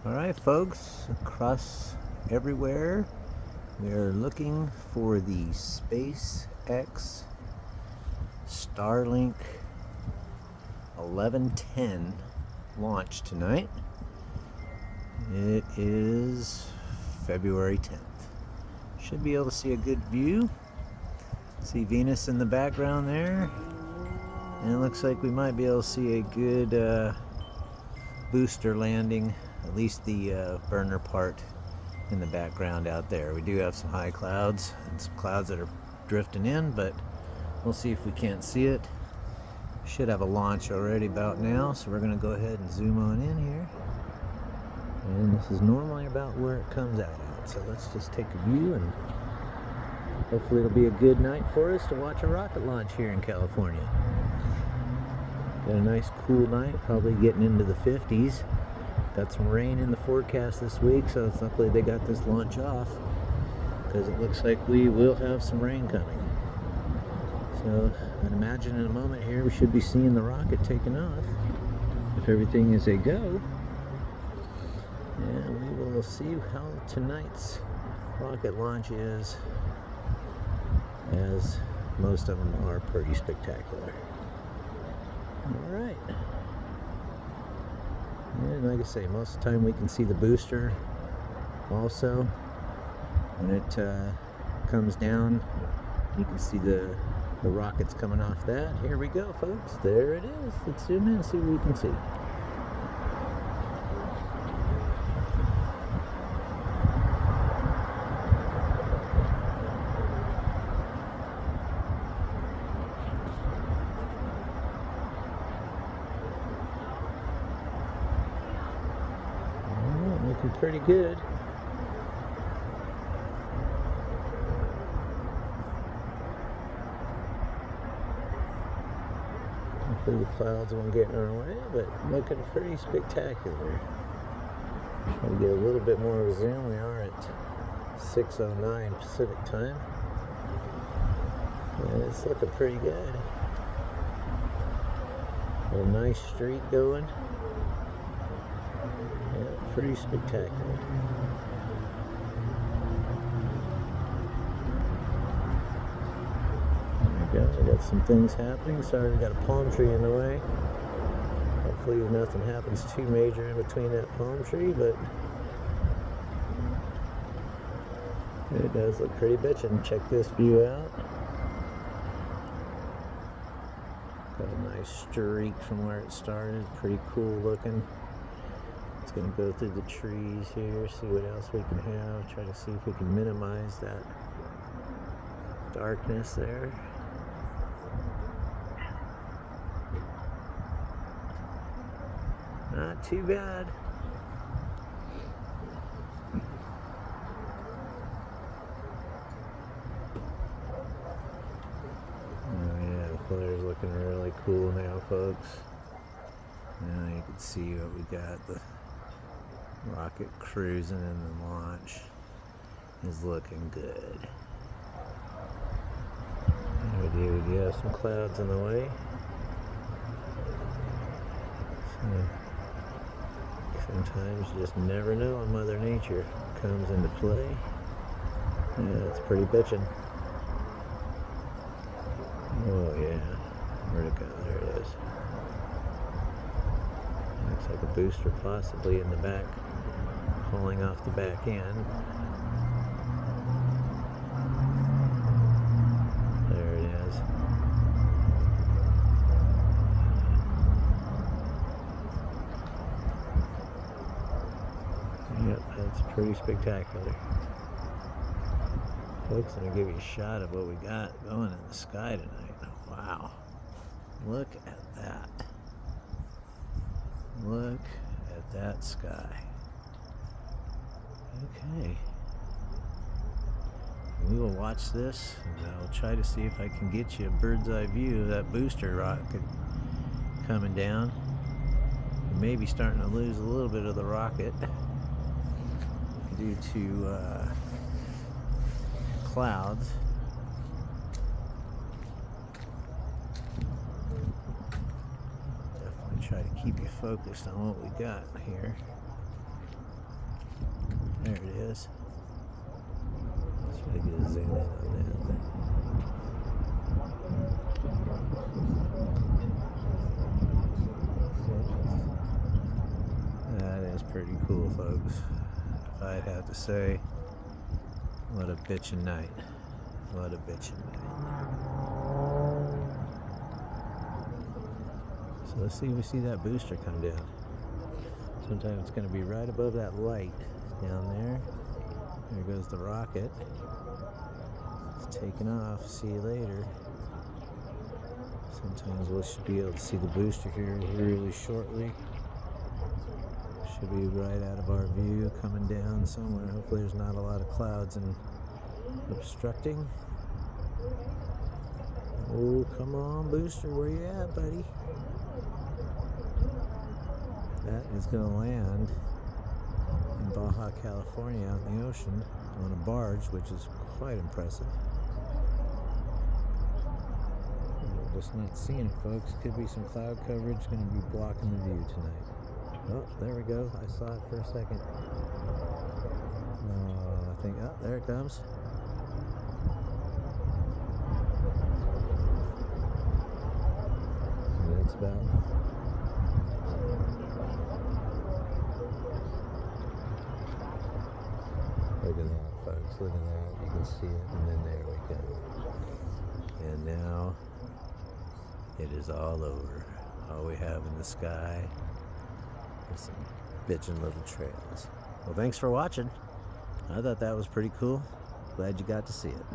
Alright folks, across everywhere we are looking for the SpaceX Starlink 1110 launch tonight. It is February 10th. Should be able to see a good view. See Venus in the background there. And it looks like we might be able to see a good booster landing, at least the burner part in the background out there. We do have some high clouds and some clouds that are drifting in, but we'll see if we can't see it. Should have a launch already about now, so we're going to go ahead and zoom on in here. And this is normally about where it comes out at. So let's just take a view, and hopefully it'll be a good night for us to watch a rocket launch here in California. Got a nice cool night, probably getting into the 50s. Got some rain in the forecast this week, so it's luckily they got this launch off, because it looks like we will have some rain coming. So I'd imagine in a moment here we should be seeing the rocket taking off, if everything is a go. And we will see how tonight's rocket launch is, as most of them are pretty spectacular. Alright. And like I say, most of the time we can see the booster also. When it comes down, you can see the rockets coming off that. Here we go, folks. There it is. Let's zoom in and see what we can see. Looking pretty good. Hopefully the clouds won't get in our way, but looking pretty spectacular. Try to get a little bit more of a zoom. We are at 6:09 Pacific time. And it's looking pretty good. Got a nice streak going. Yeah, pretty spectacular. There we go. We got some things happening. Sorry, we got a palm tree in the way. Hopefully nothing happens too major in between that palm tree, but it does look pretty bitchin'. Check this view out. Got a nice streak from where it started. Pretty cool looking. It's going to go through the trees here, see what else we can have. Try to see if we can minimize that darkness there. Not too bad. Oh yeah, the flare's looking really cool now, folks. Now you can see what we got. The rocket cruising, and the launch is looking good. There we do. We do have some clouds in the way. So sometimes you just never know when Mother Nature comes into play. Yeah, it's pretty bitchin'. Oh yeah. Where'd it go? There it is. Looks like a booster possibly in the back, falling off the back end. There it is. Yep, that's pretty spectacular. Folks, I'm going to give you a shot of what we got going in the sky tonight. Wow. Look at that. Look at that sky. Okay. We will watch this, and I'll try to see if I can get you a bird's eye view of that booster rocket coming down. We may be starting to lose a little bit of the rocket due to clouds. Definitely try to keep you focused on what we got here. There it is. Let's try to get a zoom in on that. That is pretty cool, folks. If I'd have to say, what a bitchin' night. What a bitchin' night. So let's see if we see that booster come down. Sometimes it's going to be right above that light down there. There goes the rocket. It's taking off. See you later. Sometimes we should be able to see the booster here really shortly. Should be right out of our view, coming down somewhere. Hopefully there's not a lot of clouds and obstructing. Oh, come on, booster, where you at, buddy? That is going to land in Baja California out in the ocean on a barge, which is quite impressive. We're just not seeing it, folks. Could be some cloud coverage going to be blocking the view tonight. Oh, there we go. I saw it for a second. I think, oh, there it comes. And that's about... Look at that, folks. Look at that. You can see it. And then there we go. And now it is all over. All we have in the sky is some bitchin' little trails. Well, thanks for watching. I thought that was pretty cool. Glad you got to see it.